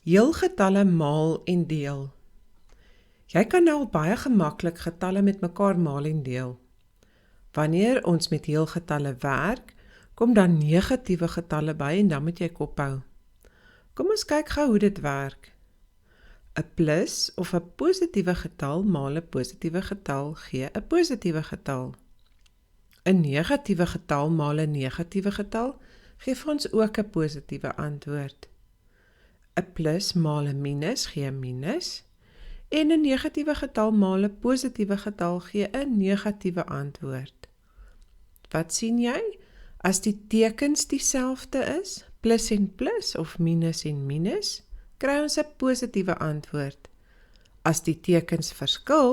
Heelgetalle maal en deel. Jy kan nou al baie gemaklik getalle met mekaar maal en deel. Wanneer ons met heelgetalle werk, kom dan negatiewe getalle by en dan moet jy kop hou. Kom ons kyk gou hoe dit werk. 'n Plus of 'n positiewe getal maal 'n positiewe getal gee 'n positiewe getal. 'n Negatiewe getal maal 'n negatiewe getal gee vir ons ook 'n positiewe antwoord. 'n Plus maal 'n minus gee 'n minus en 'n negatiewe getal maal 'n positiewe getal gee 'n negatiewe antwoord. Wat sien jy? As die tekens dieselfde is, plus en plus of minus en minus, kry ons 'n positiewe antwoord. As die tekens verskil,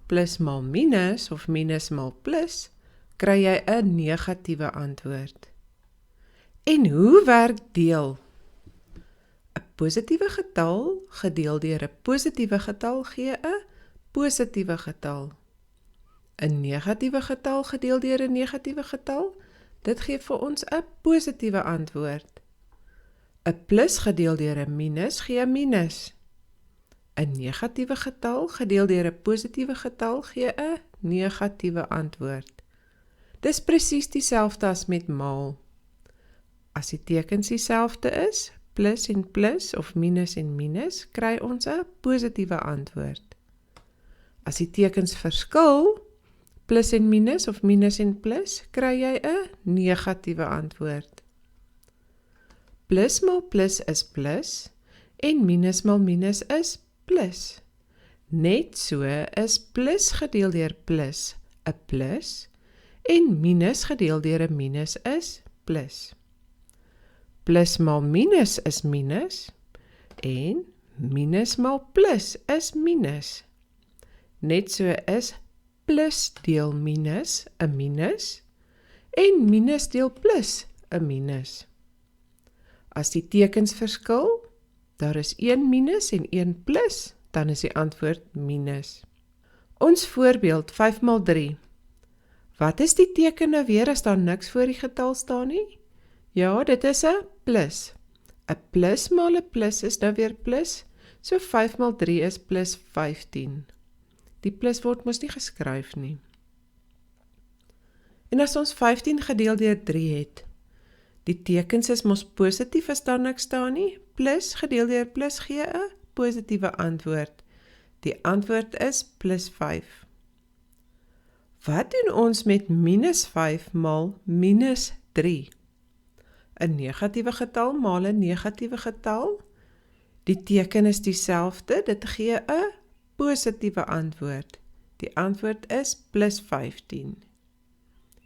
plus maal minus of minus maal plus, kry jy 'n negatiewe antwoord. En hoe werk deel? 'n Positiewe getal gedeel deur 'n positiewe getal gee 'n positiewe getal. 'n Negatiewe getal gedeel deur 'n negatiewe getal, dit gee vir ons 'n positiewe antwoord. 'n Plus gedeel deur 'n minus gee 'n minus. 'n Negatiewe getal gedeel deur 'n positiewe getal gee 'n negatiewe antwoord. Dis presies dieselfde as met maal. As die tekens dieselfde is, plus en plus of minus en minus, kry ons 'n positiewe antwoord. As die tekens verskil, plus en minus of minus en plus, kry jy 'n negatiewe antwoord. Plus maal plus is plus en minus maal minus is plus. Net so is plus gedeel deur plus 'n plus en minus gedeel deur 'n minus is plus. Plus maal minus is minus en minus maal plus is minus. Net so is plus deel minus 'n minus en minus deel plus 'n minus. As die tekens verskil, daar is 1 minus en 1 plus, dan is die antwoord minus. Ons voorbeeld 5 maal 3. Wat is die teken nou weer as daar niks voor die getal staan nie? Ja, dit is 'n plus. 'n Plus maal 'n plus is nou weer plus, so 5 maal 3 is plus 15. Die plus word mos nie geskryf nie. En as ons 15 gedeel deur 3 het, die tekens is mos positief as daar niks staan nie, plus gedeel deur plus gee 'n positiewe antwoord. Die antwoord is plus 5. Wat doen ons met minus 5 maal minus 3? 'n Negatiewe getal maal 'n negatiewe getal. Die teken is dieselfde, dit gee 'n positiewe antwoord. Die antwoord is plus 15.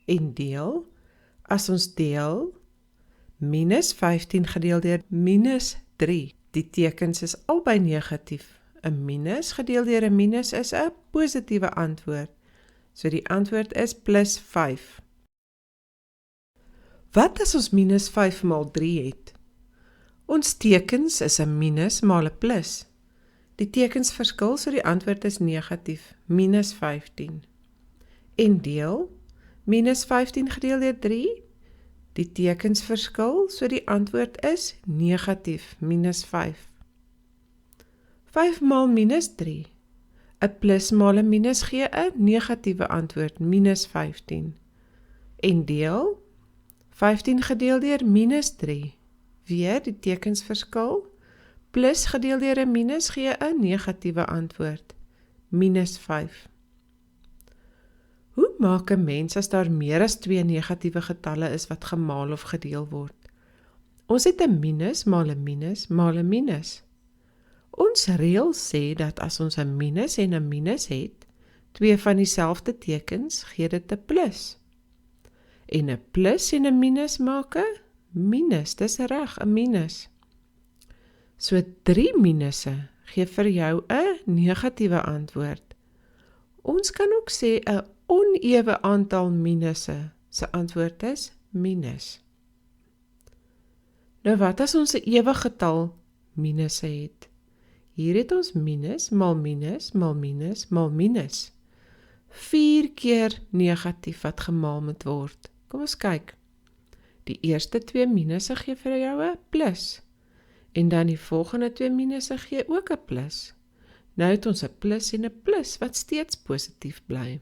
En deel, as ons deel, minus 15 gedeel deur minus 3. Die tekens is albei negatief. 'n Minus gedeel deur 'n minus is 'n positiewe antwoord. So die antwoord is plus 5. Wat as ons minus 5 maal 3 het? Ons tekens is 'n minus maal 'n plus. Die tekens verskil, so die antwoord is negatief, minus 15. En deel, minus 15 gedeel deur 3. Die tekens verskil, so die antwoord is negatief, minus 5. 5 maal minus 3. 'n Plus maal 'n minus gee 'n negatiewe antwoord, minus 15. En deel, 15 gedeel deur minus 3. Weer die tekens verskil, plus gedeel deur 'n minus gee 'n negatiewe antwoord, minus 5. Hoe maak 'n mens as daar meer as 2 negatiewe getalle is wat gemaal of gedeel word? Ons het 'n minus maal 'n minus maal 'n minus. Ons reël sê dat as ons 'n minus en 'n minus het, 2 van dieselfde tekens, gee dit 'n plus. En 'n plus en 'n minus maak 'n minus, dis reg, 'n minus. So 3 minusse gee vir jou 'n negatiewe antwoord. Ons kan ook sê 'n onewe aantal minusse, se antwoord is minus. Nou wat as ons 'n ewe getal minusse het? Hier het ons minus maal minus maal minus maal minus. 4 keer negatief wat gemaal moet word. Kom ons kyk. Die eerste 2 minusse gee vir jou 'n plus. En dan die volgende 2 minusse gee ook 'n plus. Nou het ons 'n plus en 'n plus wat steeds positief bly.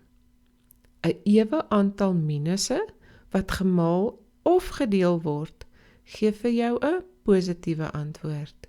'n ewe aantal minusse wat gemaal of gedeel word, gee vir jou 'n positiewe antwoord.